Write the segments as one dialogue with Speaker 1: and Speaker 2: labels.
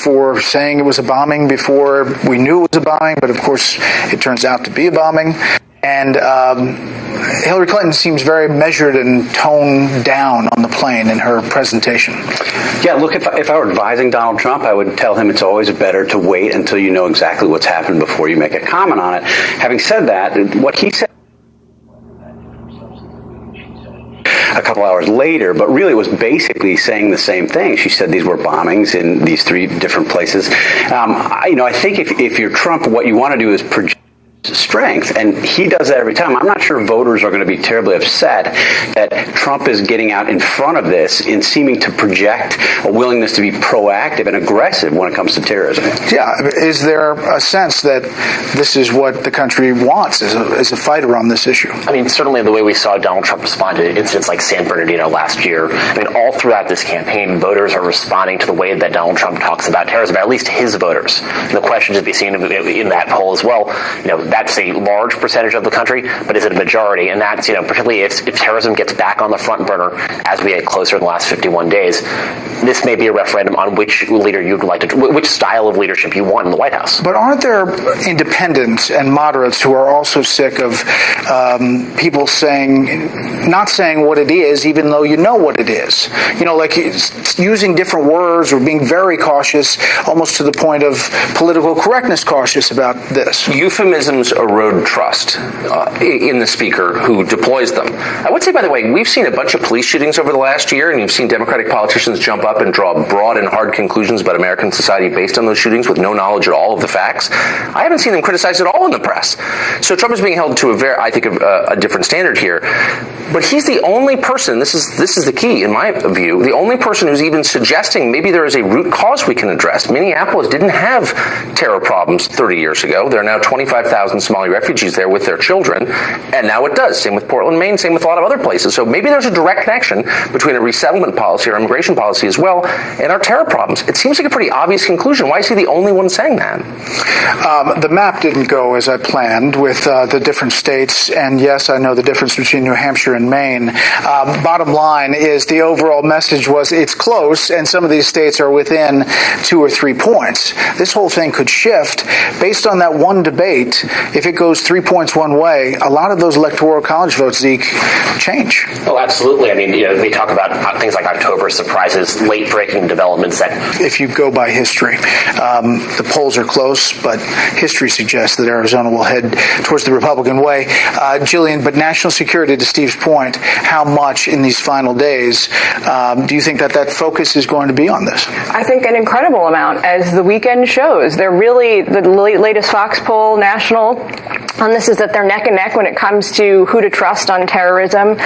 Speaker 1: For saying it was a bombing before we knew it was a bombing, but of course it turns out to be a bombing. And Hillary Clinton seems very measured and toned down on the plane in her presentation.
Speaker 2: Yeah, look, if I were advising Donald Trump, I would tell him it's always better to wait until you know exactly what's happened before you make a comment on it. Having said that, what he said a couple hours later, but really was basically saying the same thing. She said these were bombings in these 3 different places. I think if you're Trump, what you want to do is project strength, and he does that every time. I'm not sure voters are going to be terribly upset that Trump is getting out in front of this in seeming to project a willingness to be proactive and aggressive when it comes to terrorism.
Speaker 1: Yeah, is there a sense that this is what the country wants as a fighter on this issue?
Speaker 3: I mean, certainly the way we saw Donald Trump respond to incidents like San Bernardino last year, I mean, all throughout this campaign, voters are responding to the way that Donald Trump talks about terrorism, at least his voters. And the question to be seen in that poll as well, that's a large percentage of the country, but is it a majority? And that's, particularly if terrorism gets back on the front burner as we get closer in the last 51 days, this may be a referendum on which leader you'd like to, which style of leadership you want in the White House.
Speaker 1: But aren't there independents and moderates who are also sick of people not saying what it is, even though you know what it is? Like using different words or being very cautious, almost to the point of political correctness cautious about this.
Speaker 4: Euphemisms erode trust in the speaker who deploys them. I would say, by the way, we've seen a bunch of police shootings over the last year, and you've seen Democratic politicians jump up and draw broad and hard conclusions about American society based on those shootings with no knowledge at all of the facts. I haven't seen them criticized at all in the press. So Trump is being held to a different standard here. But he's the only person, this is the key in my view, the only person who's even suggesting maybe there is a root cause we can address. Minneapolis didn't have terror problems 30 years ago. There are now 25,000 Somali refugees there with their children, and now it does. Same with Portland, Maine, same with a lot of other places. So maybe there's a direct connection between a resettlement policy or immigration policy as well and our terror problems. It seems like a pretty obvious conclusion. Why is he the only one saying that?
Speaker 1: The map didn't go as I planned with the different states, and yes, I know the difference between New Hampshire and Maine. Bottom line is the overall message was it's close, and some of these states are within 2 or 3 points. This whole thing could shift based on that one debate. If it goes 3 points one way, a lot of those electoral college votes, Zeke, change.
Speaker 3: Oh, absolutely. I mean, they talk about things like October surprises, late-breaking developments that...
Speaker 1: If you go by history, the polls are close, but history suggests that Arizona will head towards the Republican way. Jillian, but national security, to Steve's point, how much in these final days do you think that focus is going to be on this?
Speaker 5: I think an incredible amount, as the weekend shows. They're really, the latest Fox poll, national, on this is that they're neck and neck when it comes to who to trust on terrorism.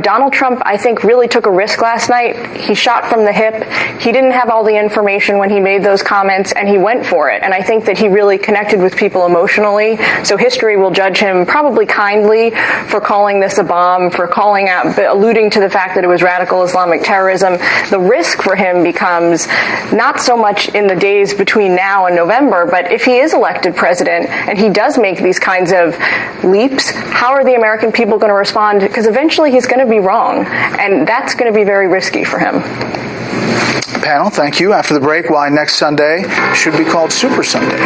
Speaker 5: Donald Trump, I think, really took a risk last night. He shot from the hip. He didn't have all the information when he made those comments, and he went for it. And I think that he really connected with people emotionally. So history will judge him probably kindly for calling this a bomb, for calling out, alluding to the fact that it was radical Islamic terrorism. The risk for him becomes not so much in the days between now and November, but if he is elected president and he does make these kinds of leaps, how are the American people going to respond? Because eventually he's going to be wrong, and that's going to be very risky for him.
Speaker 1: Panel, thank you. After the break, why next Sunday should be called Super Sunday.